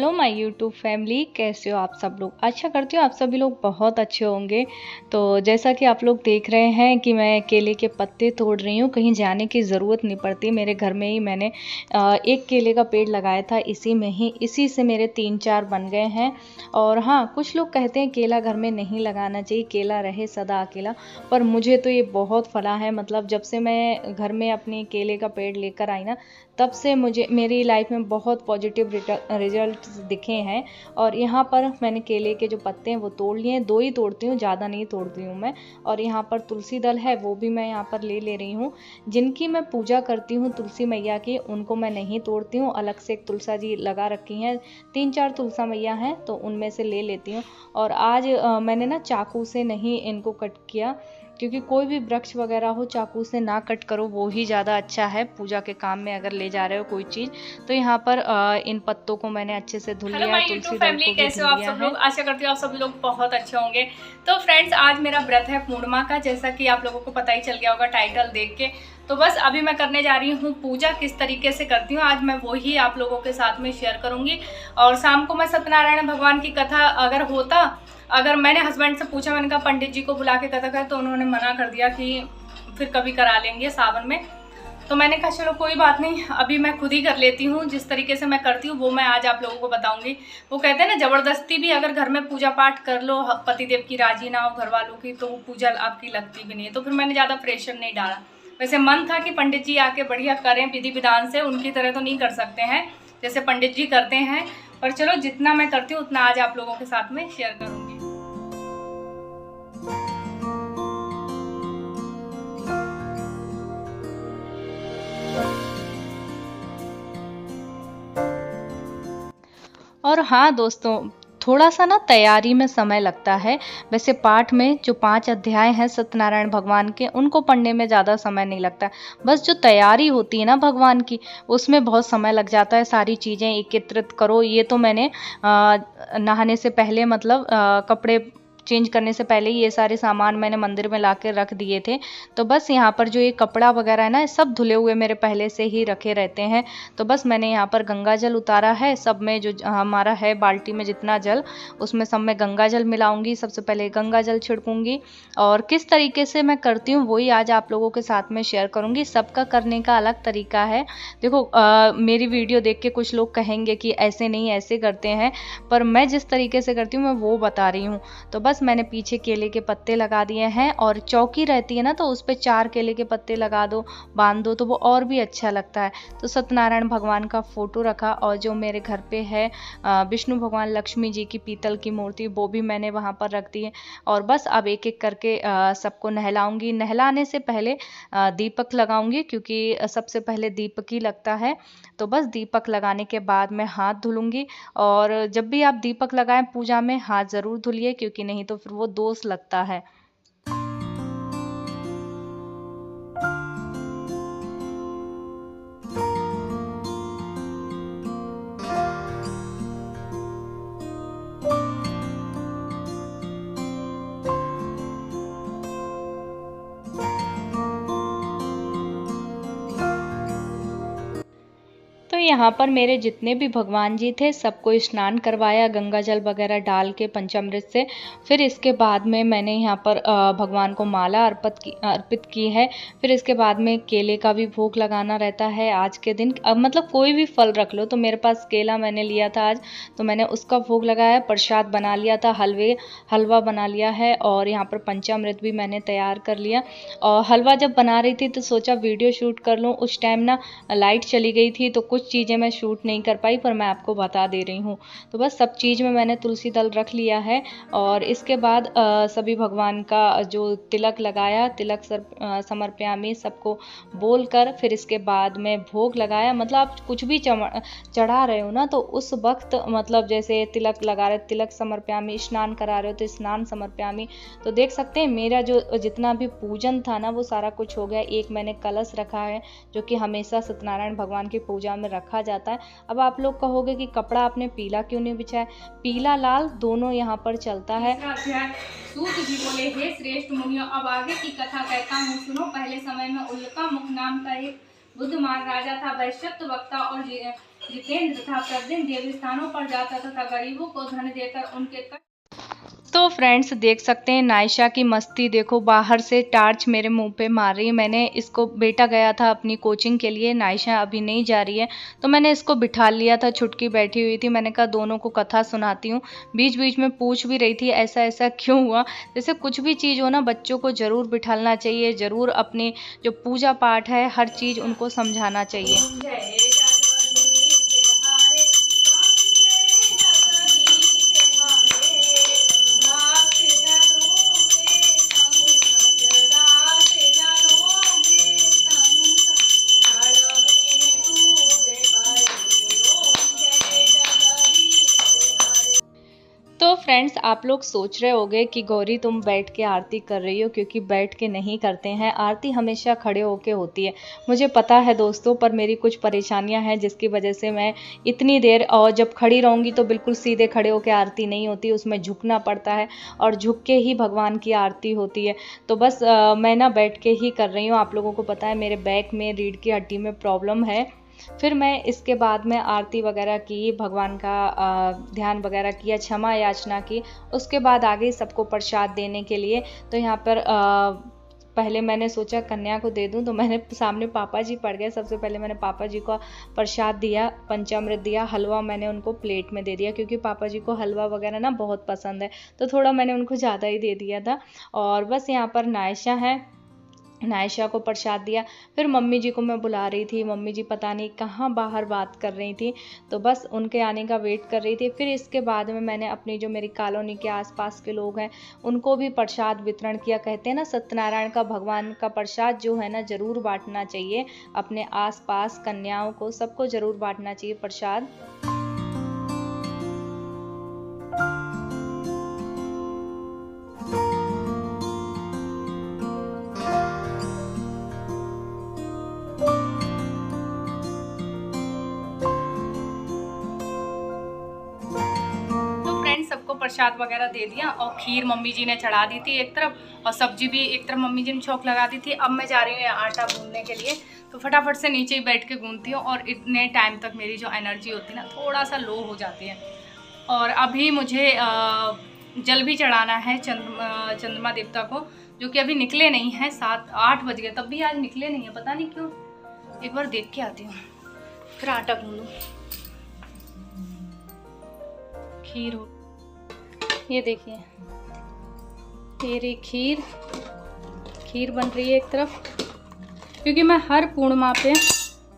Hello my YouTube family, कैसे हो आप सब लोग। आशा करती हूँ आप सभी लोग बहुत अच्छे होंगे। तो जैसा कि आप लोग देख रहे हैं कि मैं केले के पत्ते तोड़ रही हूँ, कहीं जाने की ज़रूरत नहीं पड़ती। मेरे घर में ही मैंने एक केले का पेड़ लगाया था, इसी से मेरे 3-4 बन गए हैं। और हाँ, कुछ लोग कहते हैं केला घर में नहीं लगाना चाहिए, केला रहे सदा अकेला, पर मुझे तो ये बहुत फला है। मतलब जब से मैं घर में अपने केले का पेड़ लेकर आई ना, तब से मुझे मेरी लाइफ में बहुत पॉजिटिव रिजल्ट्स दिखे हैं। और यहाँ पर मैंने केले के जो पत्ते हैं वो तोड़ लिए हैं, 2 ही तोड़ती हूँ, ज़्यादा नहीं तोड़ती हूँ मैं। और यहाँ पर तुलसी दल है, वो भी मैं यहाँ पर ले रही हूँ। जिनकी मैं पूजा करती हूँ तुलसी मैया की, उनको मैं नहीं तोड़ती हूँ। अलग से एक तुलसा जी लगा रखी हैं, 3-4 तुलसा मैया हैं, तो उनमें से ले लेती हूँ। और आज मैंने ना चाकू से नहीं इनको कट किया, क्योंकि कोई भी वृक्ष वगैरह हो चाकू से ना कट करो, वो ही ज़्यादा अच्छा है पूजा के काम में अगर ले जा रहे हो कोई चीज़। तो यहाँ पर इन पत्तों को मैंने अच्छे से धुल लिया है, तुलसी दल को भी कैसे हो धुल आप लिया सब है। लोग। आशा करती हूँ आप सभी लोग बहुत अच्छे होंगे। तो फ्रेंड्स, आज मेरा व्रत है पूर्णिमा का, जैसा कि आप लोगों को पता ही चल गया होगा टाइटल देख के। तो बस अभी मैं करने जा रही हूँ पूजा, किस तरीके से करती हूँ आज मैं वो ही आप लोगों के साथ में शेयर करूंगी। और शाम को मैं सत्यनारायण भगवान की कथा अगर मैंने हस्बैंड से पूछा, मैंने कहा पंडित जी को बुला के कथा कर, तो उन्होंने मना कर दिया कि फिर कभी करा लेंगे सावन में। तो मैंने कहा चलो कोई बात नहीं, अभी मैं खुद ही कर लेती हूँ। जिस तरीके से मैं करती हूँ वो मैं आज आप लोगों को बताऊंगी। वो कहते हैं ना, जबरदस्ती भी अगर घर में पूजा पाठ कर लो, पतिदेव की राजी ना हो घर वालों की, तो वो पूजा आपकी लगती भी नहीं है। तो फिर मैंने ज़्यादा प्रेशर नहीं डाला। वैसे मन था कि पंडित जी आके बढ़िया करें विधि विधान से, उनकी तरह तो नहीं कर सकते हैं जैसे पंडित जी करते हैं, पर चलो जितना मैं करती हूँ उतना आज आप लोगों के साथ में शेयर करूँगी। और हाँ दोस्तों, थोड़ा सा ना तैयारी में समय लगता है। वैसे पाठ में जो 5 अध्याय हैं सत्यनारायण भगवान के, उनको पढ़ने में ज़्यादा समय नहीं लगता। बस जो तैयारी होती है ना भगवान की, उसमें बहुत समय लग जाता है। सारी चीज़ें एकत्रित करो। ये तो मैंने नहाने से पहले, मतलब कपड़े चेंज करने से पहले ये सारे सामान मैंने मंदिर में ला के रख दिए थे। तो बस यहाँ पर जो ये कपड़ा वगैरह है ना, सब धुले हुए मेरे पहले से ही रखे रहते हैं। तो बस मैंने यहाँ पर गंगा जल उतारा है, सब में जो हमारा है बाल्टी में जितना जल, उसमें सब में गंगा जल मिलाऊंगी। सबसे पहले गंगा जल छिड़कूंगी, और किस तरीके से मैं करती हूँ वही आज आप लोगों के साथ में शेयर करूंगी। सबका करने का अलग तरीका है। देखो मेरी वीडियो देख के कुछ लोग कहेंगे कि ऐसे नहीं ऐसे करते हैं, पर मैं जिस तरीके से करती हूँ मैं वो बता रही हूँ। तो बस मैंने पीछे केले के पत्ते लगा दिए हैं, और चौकी रहती है ना, तो उस पर 4 केले के पत्ते लगा दो, बांध दो, तो वो और भी अच्छा लगता है। तो सत्यनारायण भगवान का फोटो रखा, और जो मेरे घर पे है विष्णु भगवान, लक्ष्मी जी की पीतल की मूर्ति, वो भी मैंने वहाँ पर रख दी है। और बस अब एक एक करके सबको नहलाऊंगी। नहलाने से पहले दीपक लगाऊंगी, क्योंकि सबसे पहले दीपक ही लगता है। तो बस दीपक लगाने के बाद मैं हाथ धुलूंगी। और जब भी आप दीपक लगाएं पूजा में, हाथ ज़रूर धुलिए, क्योंकि नहीं तो फिर वो दोष लगता है। तो यहाँ पर मेरे जितने भी भगवान जी थे सबको स्नान करवाया गंगा जल वगैरह डाल के पंचामृत से। फिर इसके बाद में मैंने यहाँ पर भगवान को माला अर्पित की है। फिर इसके बाद में केले का भी भोग लगाना रहता है आज के दिन। अब मतलब कोई भी फल रख लो, तो मेरे पास केला मैंने लिया था आज, तो मैंने उसका भोग लगाया। प्रसाद बना लिया था, हलवा बना लिया है, और यहाँ पर पंचामृत भी मैंने तैयार कर लिया। और हलवा जब बना रही थी तो सोचा वीडियो शूट कर लूँ। उस टाइम ना लाइट चली गई थी, तो कुछ चीज़ें मैं शूट नहीं कर पाई, पर मैं आपको बता दे रही हूँ। तो बस सब चीज़ में मैंने तुलसी दल रख लिया है। और इसके बाद सभी भगवान का जो तिलक लगाया, तिलक समर्पयामि सबको बोलकर, फिर इसके बाद में भोग लगाया। मतलब आप कुछ भी चढ़ा रहे हो ना, तो उस वक्त मतलब जैसे तिलक लगा रहे, तिलक समर्पयामि, स्नान करा रहे हो तो स्नान समर्पयामि। तो देख सकते हैं मेरा जो जितना भी पूजन था ना, वो सारा कुछ हो गया। एक मैंने कलश रखा है, जो कि हमेशा सत्यनारायण भगवान की पूजा में रखा जाता है। अब आप लोग कहोगे कि कपड़ा आपने पीला क्यों नहीं बिछाया। पीला लाल दोनों यहाँ पर चलता है। सूत जी बोले, हे श्रेष्ठ मुनियों, अब आगे की कथा कहता हूँ सुनो। पहले समय में उल्का मुख नाम का एक बुद्धिमान राजा था। वह शब्द वक्ता और जितेंद्र था प्रतिदिन देवी स्थानों पर जाता तथा गरीबों को धन देकर उनके तो फ्रेंड्स देख सकते हैं नायशा की मस्ती देखो, बाहर से टार्च मेरे मुंह पे मार रही है। मैंने इसको, बेटा गया था अपनी कोचिंग के लिए, नायशा अभी नहीं जा रही है, तो मैंने इसको बिठा लिया था, छुटकी बैठी हुई थी। मैंने कहा दोनों को कथा सुनाती हूँ। बीच बीच में पूछ भी रही थी ऐसा ऐसा क्यों हुआ। जैसे कुछ भी चीज़ हो ना, बच्चों को ज़रूर बिठाना चाहिए, ज़रूर अपनी जो पूजा पाठ है हर चीज़ उनको समझाना चाहिए। तो फ्रेंड्स आप लोग सोच रहे होंगे कि गौरी तुम बैठ के आरती कर रही हो, क्योंकि बैठ के नहीं करते हैं, आरती हमेशा खड़े होके होती है। मुझे पता है दोस्तों, पर मेरी कुछ परेशानियां हैं जिसकी वजह से मैं इतनी देर, और जब खड़ी रहूँगी तो बिल्कुल सीधे खड़े होके आरती नहीं होती, उसमें झुकना पड़ता है और झुक के ही भगवान की आरती होती है। तो बस मैं ना बैठ के ही कर रही हूँ। आप लोगों को पता है मेरे बैक में रीढ़ की हड्डी में प्रॉब्लम है। फिर मैं इसके बाद में आरती वगैरह की, भगवान का ध्यान वगैरह किया, क्षमा याचना की, उसके बाद आ गई सबको प्रसाद देने के लिए। तो यहाँ पर पहले मैंने सोचा कन्या को दे दूं, तो मैंने सामने पापा जी पड़ गए। सबसे पहले मैंने पापा जी को प्रसाद दिया, पंचामृत दिया, हलवा मैंने उनको प्लेट में दे दिया, क्योंकि पापा जी को हलवा वगैरह ना बहुत पसंद है, तो थोड़ा मैंने उनको ज़्यादा ही दे दिया था। और बस यहाँ पर नायशा है, नायशा को प्रसाद दिया। फिर मम्मी जी को मैं बुला रही थी, मम्मी जी पता नहीं कहाँ बाहर बात कर रही थी, तो बस उनके आने का वेट कर रही थी। फिर इसके बाद में मैंने अपनी जो मेरी कॉलोनी के आसपास के लोग हैं उनको भी प्रसाद वितरण किया। कहते हैं ना सत्यनारायण का, भगवान का प्रसाद जो है ना ज़रूर बांटना चाहिए, अपने आसपास कन्याओं को, सबको ज़रूर बांटना चाहिए प्रसाद। सबको प्रसाद वगैरह दे दिया, और खीर मम्मी जी ने चढ़ा दी थी एक तरफ, और सब्जी भी एक तरफ मम्मी जी ने छौंक लगा दी थी। अब मैं जा रही हूँ आटा गूंदने के लिए, तो फटाफट से नीचे ही बैठ के गूंदती हूँ, और इतने टाइम तक मेरी जो एनर्जी होती है ना थोड़ा सा लो हो जाती है। और अभी मुझे जल भी चढ़ाना है चंद्रमा देवता को, जो कि अभी निकले नहीं हैं, 7-8 बज गए, तब भी आज निकले नहीं है, पता नहीं क्यों। एक बार देख के आती हूँ, फिर आटा गूंदूँ। खीर हो, ये देखिए तेरी खीर बन रही है एक तरफ, क्योंकि मैं हर पूर्णिमा पे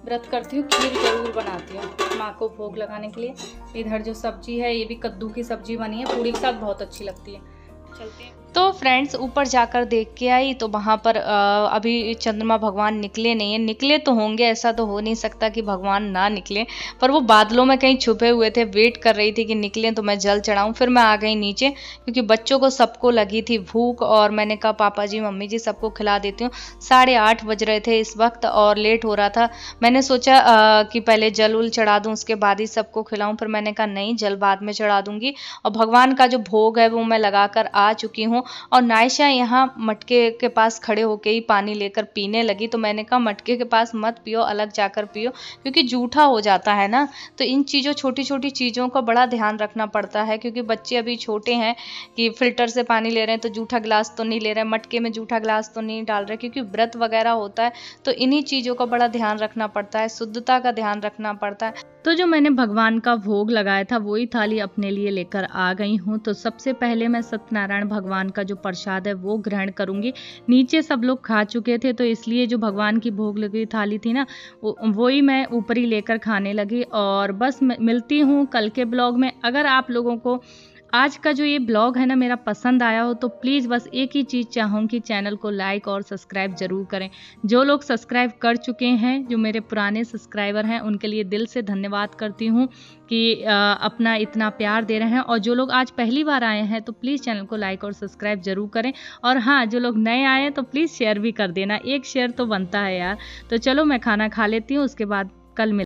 व्रत करती हूँ, खीर जरूर बनाती हूँ माँ को भोग लगाने के लिए। इधर जो सब्जी है ये भी कद्दू की सब्जी बनी है, पूरी के साथ बहुत अच्छी लगती है। चलते हैं। तो फ्रेंड्स ऊपर जाकर देख के आई, तो वहाँ पर अभी चंद्रमा भगवान निकले नहीं हैं। निकले तो होंगे, ऐसा तो हो नहीं सकता कि भगवान ना निकले, पर वो बादलों में कहीं छुपे हुए थे। वेट कर रही थी कि निकले तो मैं जल चढ़ाऊँ। फिर मैं आ गई नीचे, क्योंकि बच्चों को सबको लगी थी भूख, और मैंने कहा पापा जी मम्मी जी सबको खिला देती हूँ। 8:30 बज रहे थे इस वक्त और लेट हो रहा था। मैंने सोचा कि पहले जल उल चढ़ा दूँ, उसके बाद ही सबको खिलाऊँ। फिर मैंने कहा नहीं, जल बाद में चढ़ा दूँगी, और भगवान का जो भोग है वो मैं लगा कर आ चुकी हूँ। और नायशा यहाँ मटके के पास खड़े होके ही पानी लेकर पीने लगी, तो मैंने कहा मटके के पास मत पियो, अलग जाकर पियो, क्योंकि जूठा हो जाता है ना। तो इन चीज़ों, छोटी छोटी चीज़ों का बड़ा ध्यान रखना पड़ता है, क्योंकि बच्चे अभी छोटे हैं कि फिल्टर से पानी ले रहे हैं तो जूठा गिलास तो नहीं ले रहे हैं, मटके में जूठा गिलास तो नहीं डाल रहे, क्योंकि व्रत वगैरह होता है। तो इन्हीं चीज़ों का बड़ा ध्यान रखना पड़ता है, शुद्धता का ध्यान रखना पड़ता है। तो जो मैंने भगवान का भोग लगाया था वही थाली अपने लिए लेकर आ गई हूँ। तो सबसे पहले मैं सत्यनारायण भगवान का जो प्रसाद है वो ग्रहण करूंगी। नीचे सब लोग खा चुके थे, तो इसलिए जो भगवान की भोग लगी थाली थी ना, वही मैं ऊपर ही लेकर खाने लगी। और बस मिलती हूँ कल के ब्लॉग में। अगर आप लोगों को आज का जो ये ब्लॉग है ना मेरा पसंद आया हो, तो प्लीज़ बस एक ही चीज़ चाहूँगी, चैनल को लाइक और सब्सक्राइब ज़रूर करें। जो लोग सब्सक्राइब कर चुके हैं, जो मेरे पुराने सब्सक्राइबर हैं, उनके लिए दिल से धन्यवाद करती हूँ कि अपना इतना प्यार दे रहे हैं। और जो लोग आज पहली बार आए हैं तो प्लीज़ चैनल को लाइक और सब्सक्राइब ज़रूर करें। और हाँ, जो लोग नए आए हैं तो प्लीज़ शेयर भी कर देना, एक शेयर तो बनता है यार। तो चलो मैं खाना खा लेती हूँ, उसके बाद कल मिल